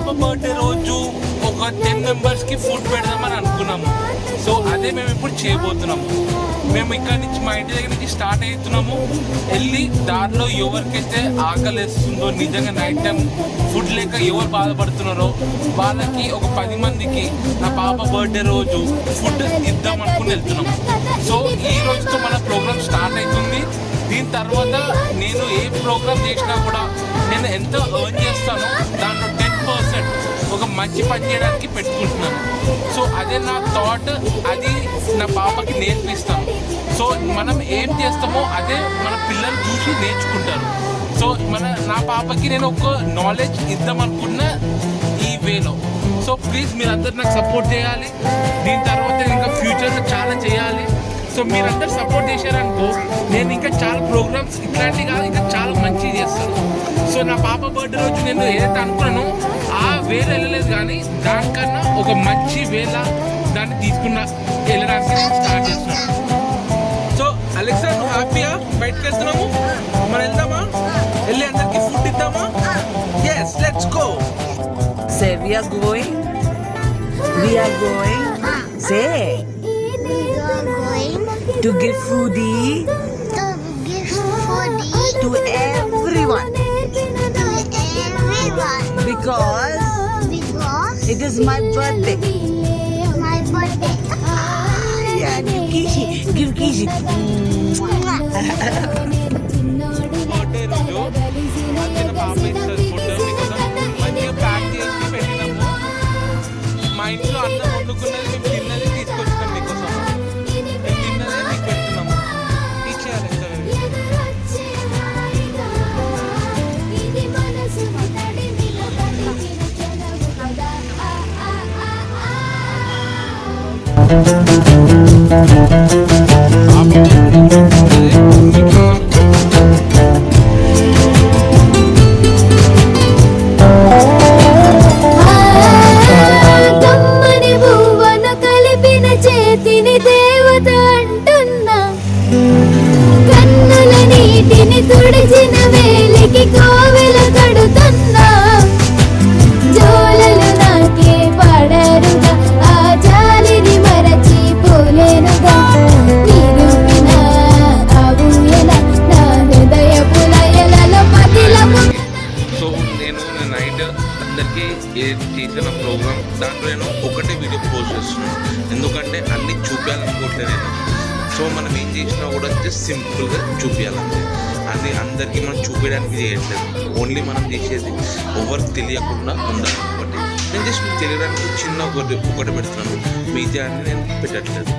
పాప బర్త్డే రోజు ఒక 10 మెంబర్స్కి ఫుడ్ పెడదామని అనుకున్నాము. సో అదే మేము ఇప్పుడు చేయబోతున్నాము. మేము ఇక్కడ నుంచి మా ఇంటి దగ్గర నుంచి స్టార్ట్ అవుతున్నాము. వెళ్ళి దారిలో ఎవరికైతే ఆకలి వేస్తుందో, నిజంగా నైట్ టైం ఫుడ్ లేక ఎవరు బాధపడుతున్నారో వాళ్ళకి ఒక 10 మందికి నా పాప బర్త్డే రోజు ఫుడ్ ఇద్దాం అనుకుని వెళ్తున్నాము. సో ఈ రోజుతో మన ప్రోగ్రామ్ స్టార్ట్ అవుతుంది. దీని తర్వాత నేను ఏ ప్రోగ్రామ్ చేసినా కూడా నేను ఎంత ఎర్న్ చేస్తానో దాంట్లో 10% ఒక మంచి పని చేయడానికి పెట్టుకుంటున్నాను. సో అదే నా థాట్, అది నా పాపకి నేర్పిస్తాను. సో మనం ఏం చేస్తామో అదే మన పిల్లలు చూసి నేర్చుకుంటారు. సో నా పాపకి నేను ఒక నాలెడ్జ్ ఇద్దామనుకున్న ఈ వేలో. సో ప్లీజ్ మీరందరూ నాకు సపోర్ట్ చేయాలి. దీని తర్వాత ఇంకా ఫ్యూచర్లో చాలా చేయాలి. సో మీరందరూ సపోర్ట్ చేశారనుకో నేను ఇంకా చాలా ప్రోగ్రామ్స్ ఇట్లాంటివి కాదు ఇంకా చాలా మంచిగా చేస్తాను. సో నా పాప బర్త్డే రోజు నేను ఏదైతే అనుకున్నానో ఆ వేలో వెళ్ళలేదు, కానీ దానికన్నా ఒక మంచి వేళ దాన్ని తీసుకున్న వెళ్ళడానికి నేను స్టార్ట్ చేస్తున్నాను. సో అలెక్సా, నువ్వు హ్యాపీగా బయటకు వెళ్తున్నాము, మనం వెళ్దామా? వెళ్ళి అందరికి food ఇద్దామా? yes, let's go. Say we are going say to give foodie to everyone because it is my birthday. Yeah, give Kishi. Birthday రోజు వచ్చిన పాప ఇస్తారు ఫుడ్ మీకోసం మంచిగా ప్యాక్ చేసి పెట్టినాము. మా ఇంట్లో అన్నం వండుకున్నది మేము తిన్నది తీసుకొచ్చినాం మీకోసం. మేము తిన్నదే మీకు పెడుతున్నాము. ఇచ్చేయాలి తుడిచిన వేలికి కోవెల కడుతున్నా జోలలు నాకే పడరుగా ఆ జాలిని మరచి పోలేనుగా నిరూపిన అవుయల నా హృదయ పులయలలో పతిలము. సో నేను నైట్ అందరికీ ఏది చేసిన ప్రోగ్రామ్ దాంట్లో నేను ఒకటే వీడియో పోస్ట్ చేస్తున్నాను. ఎందుకంటే అన్నీ చూపించాలనుకోవట్లేదు నేను. సో మనం ఏం చేసినా కూడా జస్ట్ సింపుల్గా చూపించాలంటే అది అందరికీ మనం చూపించడానికి చేయట్లేదు. ఓన్లీ మనం చేసేది ఎవరికి తెలియకుండా ఉండాలి కాబట్టి నేను జస్ట్ మీకు తెలియడానికి చిన్న ఒకటి పెడుతున్నాను. మిగతా అన్ని నేను పెట్టట్లేదు.